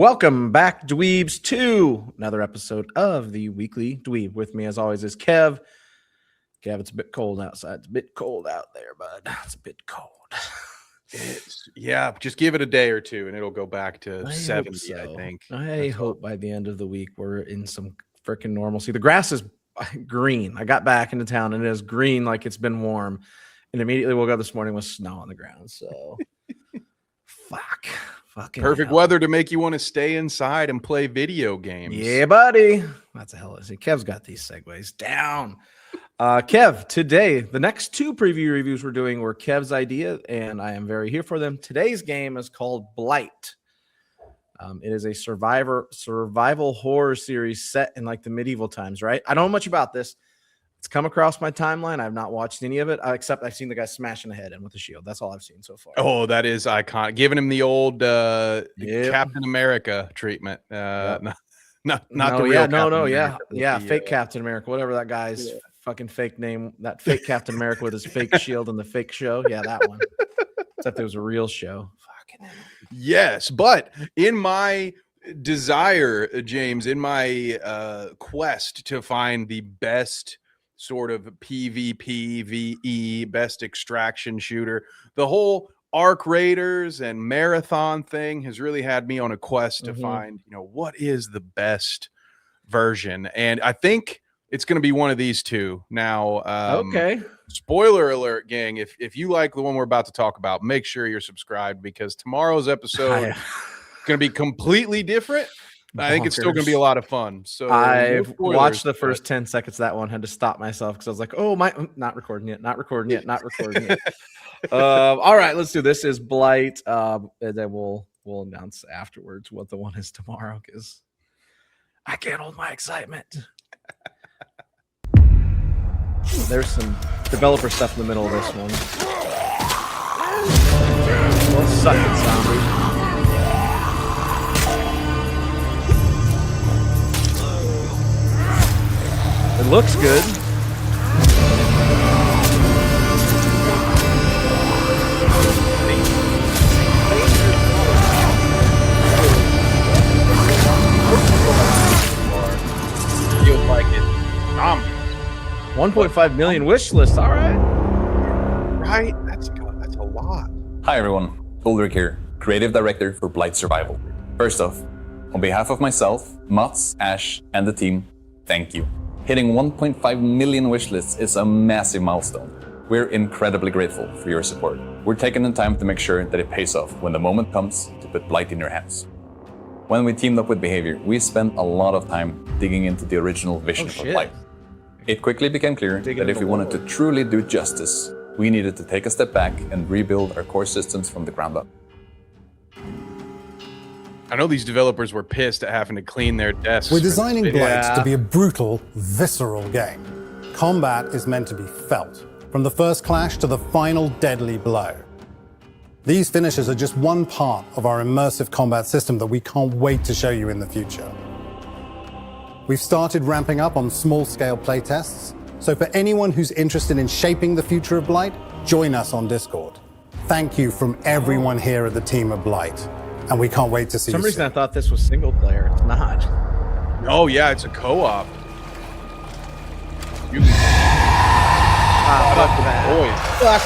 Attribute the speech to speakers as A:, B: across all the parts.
A: Welcome back, dweebs, to another episode of the Weekly Dweeb. With me, as always, is Kev. Kev, it's a bit cold outside. It's a bit cold out there, bud. It's a bit cold.
B: Yeah, just give it a day or two, and it'll go back to 70,
A: so.
B: I think.
A: I hope by the end of the week we're in some freaking normalcy. The grass is green. I got back into town, and it is green like it's been warm. And immediately woke up this morning with snow on the ground. So, fucking
B: perfect weather to make you want to stay inside and play video games.
A: Yeah, buddy. That's a hell of it. Kev's got these segues down. Kev, today, the next two preview reviews we're doing were Kev's idea, and I am very here for them. Today's game is called Blight. It is a survival horror series set in like the medieval times, right? I don't know much about this. It's come across my timeline. I've not watched any of it, except I've seen the guy smashing the head in with a shield. That's all I've seen so far.
B: Oh, that is iconic. Giving him the old Captain America treatment. Not the real Captain America.
A: Yeah, fake Captain America, whatever that guy's fucking fake name, that fake Captain America with his fake shield in the fake show. Yeah, that one. Except it was a real show. Fucking hell.
B: Yes, but in my desire, James, in my quest to find the best sort of PvP, VE, best extraction shooter, the whole Arc Raiders and Marathon thing has really had me on a quest to find, what is the best version. And I think it's going to be one of these two. Now,
A: okay.
B: Spoiler alert, gang. If you like the one we're about to talk about, make sure you're subscribed, because tomorrow's episode is going to be completely different. I think it's still going to be a lot of fun. So
A: I've watched the first 10 seconds of that one, had to stop myself because I was like, oh, not recording yet. All right, let's do this. Is Blight. And then we'll announce afterwards what the one is tomorrow, because I can't hold my excitement. There's some developer stuff in the middle of this one. Well, suck it, zombie. It looks good.
B: Feels like it.
A: 1.5 million wish list. All right.
B: Right? That's a lot.
C: Hi everyone, Ulrich here, Creative Director for Blight Survival. First off, on behalf of myself, Mats, Ash, and the team, thank you. Hitting 1.5 million wishlists is a massive milestone. We're incredibly grateful for your support. We're taking the time to make sure that it pays off when the moment comes to put Blight in your hands. When we teamed up with Behavior, we spent a lot of time digging into the original vision for Blight. It quickly became clear that if we wanted to truly do justice, we needed to take a step back and rebuild our core systems from the ground up.
B: I know these developers were pissed at having to clean their desks.
D: We're designing Blight to be a brutal, visceral game. Combat is meant to be felt, from the first clash to the final deadly blow. These finishes are just one part of our immersive combat system that we can't wait to show you in the future. We've started ramping up on small-scale playtests, so for anyone who's interested in shaping the future of Blight, join us on Discord. Thank you from everyone here at the team of Blight. And we can't wait to see you.
A: For some reason, I thought this was single player. It's not.
B: Oh, yeah, it's a co-op.
A: Fuck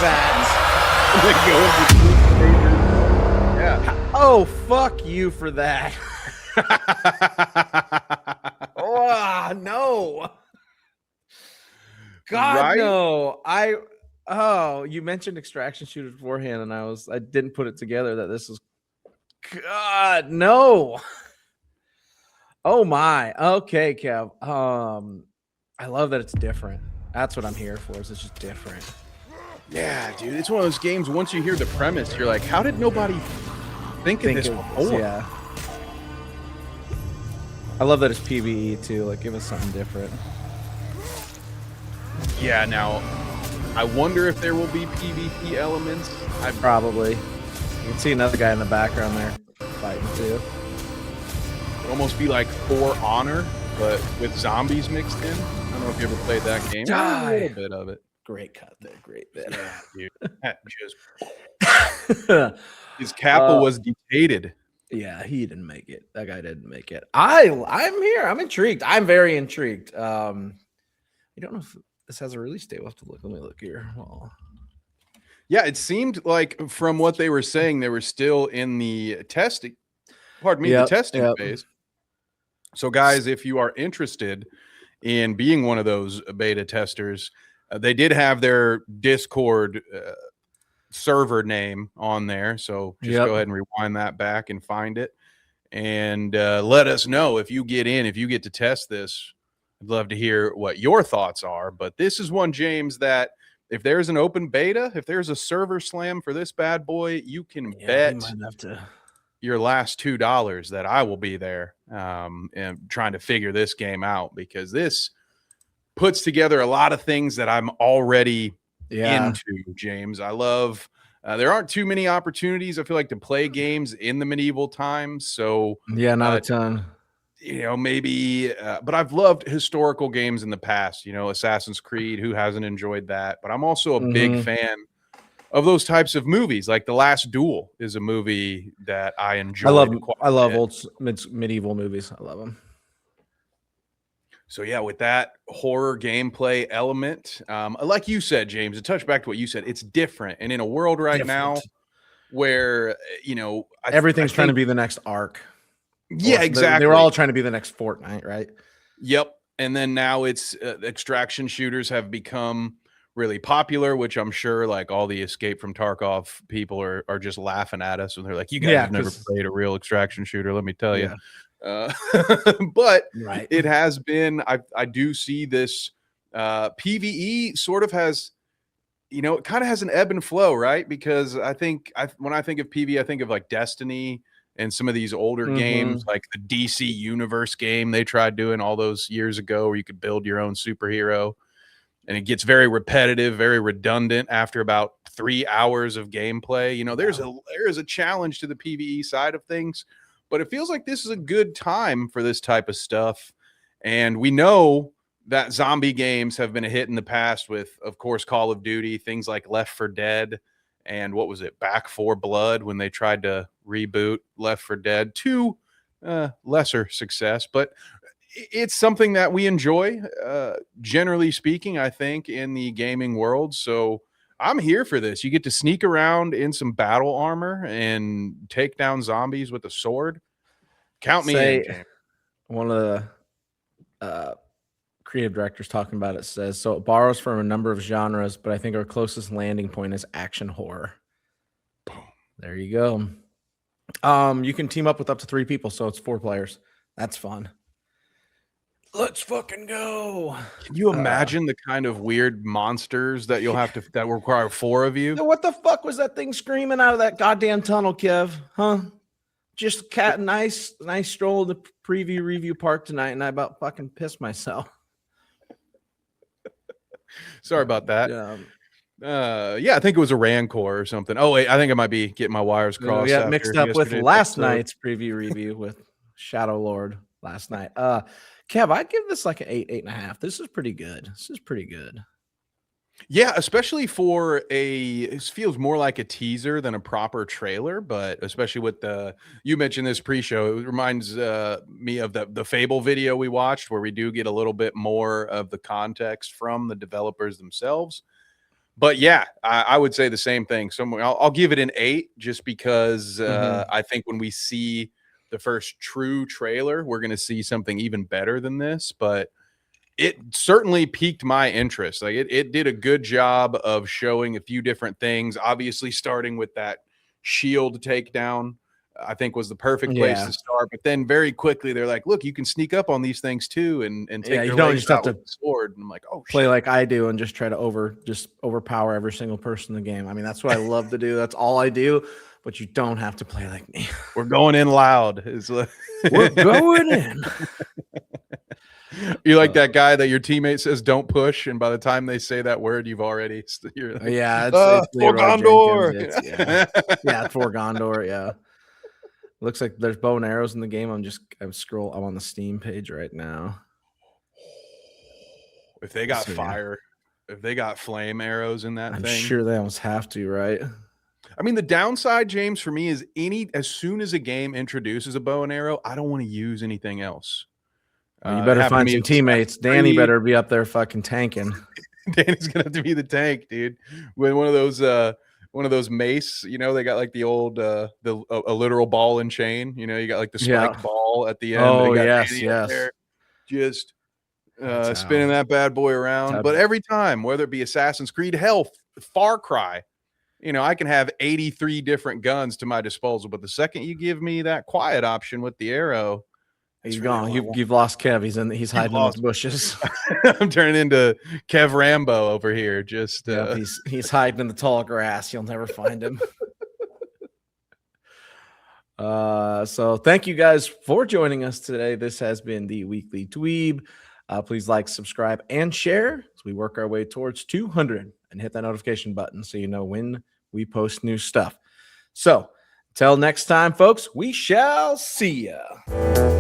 A: that. Yeah. Oh, fuck you for that. Oh, no. God, right? No. You mentioned extraction shooter beforehand, and I didn't put it together that this is. God, no. Oh my. Okay, Kev. I love that it's different. That's what I'm here for. Is it's just different.
B: Yeah, dude. It's one of those games. Once you hear the premise, you're like, how did nobody think of this before?
A: Yeah. I love that it's PvE too. Like, give us something different.
B: Yeah. Now, I wonder if there will be PvP elements.
A: Probably. You can see another guy in the background there fighting too.
B: It'd almost be like For Honor, but with zombies mixed in. I don't know if you ever played that game.
A: A
B: little bit of it.
A: Great cut there. Great bit.
B: Yeah, dude. That just his Kappa was detated.
A: Yeah, he didn't make it. That guy didn't make it. I'm here. I'm intrigued. I'm very intrigued. I don't know if this has a release date. We'll have to look. Let me look here. Well,
B: Yeah, it seemed like from what they were saying, they were still in the testing. Pardon me, the testing phase. So, guys, if you are interested in being one of those beta testers, they did have their Discord server name on there. So just go ahead and rewind that back and find it. And let us know if you get in, if you get to test this. I'd love to hear what your thoughts are. But this is one, James, that if there's an open beta, if there's a server slam for this bad boy, you can bet your last $2 that I will be there and trying to figure this game out, because this puts together a lot of things that I'm already into, James. I love there aren't too many opportunities, I feel like, to play games in the medieval times. So
A: not a ton.
B: Maybe but I've loved historical games in the past, Assassin's Creed. Who hasn't enjoyed that? But I'm also a big fan of those types of movies. Like The Last Duel is a movie that I enjoy.
A: I love old medieval movies. I love them.
B: So yeah, with that horror gameplay element, like you said, James, to touch back to what you said, it's different. And in a world now where
A: everything's trying to be the next Ark.
B: Yeah, exactly.
A: They were all trying to be the next Fortnite, right?
B: Yep. And then now it's extraction shooters have become really popular, which I'm sure like all the Escape from Tarkov people are just laughing at us, and they're like, you guys have never played a real extraction shooter, let me tell you. But it has been, I do see this PvE sort of has, it kind of has an ebb and flow, right? Because when I think of PvE, I think of like Destiny and some of these older games, like the DC Universe game they tried doing all those years ago, where you could build your own superhero. And it gets very repetitive, very redundant after about 3 hours of gameplay. There is a challenge to the PvE side of things, but it feels like this is a good time for this type of stuff. And we know that zombie games have been a hit in the past with, of course, Call of Duty, things like Left 4 Dead, and what was it, Back 4 Blood, when they tried to reboot Left 4 Dead to lesser success. But it's something that we enjoy, generally speaking, I think, in the gaming world. So I'm here for this. You get to sneak around in some battle armor and take down zombies with a sword. Count me in, James.
A: One of the creative directors talking about it says, so it borrows from a number of genres, but I think our closest landing point is action horror. Boom. There you go. You can team up with up to 3 people, so it's 4 players. That's fun. Let's fucking go.
B: Can you imagine the kind of weird monsters that you'll have to that require 4 of you?
A: What the fuck was that thing screaming out of that goddamn tunnel, Kev? Huh? Just nice stroll to Preview Review Park tonight, and I about fucking pissed myself.
B: Sorry about that. I think it was a Rancor or something. Oh wait, I think I might be getting my wires crossed.
A: Yeah, mixed up with last night's preview review with Shadow Lord last night. Kev, I'd give this like an 8.5. This is pretty good.
B: Yeah, especially for it feels more like a teaser than a proper trailer, but especially with you mentioned this pre-show, it reminds me of the Fable video we watched, where we do get a little bit more of the context from the developers themselves. But yeah, I would say the same thing. Somewhere I'll give it an 8, just because I think when we see the first true trailer, we're going to see something even better than this. But it certainly piqued my interest. Like it did a good job of showing a few different things. Obviously, starting with that shield takedown, I think was the perfect place to start. But then very quickly, they're like, "Look, you can sneak up on these things too, and take
A: you don't just have to
B: sword." And I'm like, "Oh,
A: play like I do and just try to overpower every single person in the game." I mean, that's what I love to do. That's all I do. But you don't have to play like me.
B: We're going in loud.
A: We're going in.
B: You're like that guy that your teammate says don't push, and by the time they say that word, you've already it's
A: for Gondor. It's for Gondor. Yeah, looks like there's bow and arrows in the game. I'm on the Steam page right now.
B: If they got fire, if they got flame arrows in that
A: I'm
B: thing,
A: sure they almost have to, right?
B: I mean, the downside, James, for me is as soon as a game introduces a bow and arrow, I don't want to use anything else.
A: You better find some teammates. Danny better be up there fucking tanking.
B: Danny's gonna have to be the tank, dude. With one of those mace, you know, they got like the old a literal ball and chain. You know, you got like the spiked ball at the end.
A: Oh yes,
B: there, just spinning that bad boy around. But every time, whether it be Assassin's Creed, hell, Far Cry, you know, I can have 83 different guns to my disposal. But the second you give me that quiet option with the arrow,
A: he's gone. You've lost Kev. He's hiding in the bushes.
B: I'm turning into Kev Rambo over here. Just
A: he's hiding in the tall grass. You'll never find him. So thank you guys for joining us today. This has been the Weekly Dweeb. Please like, subscribe, and share as we work our way towards 200, and hit that notification button so you know when we post new stuff. So until next time, folks, we shall see ya.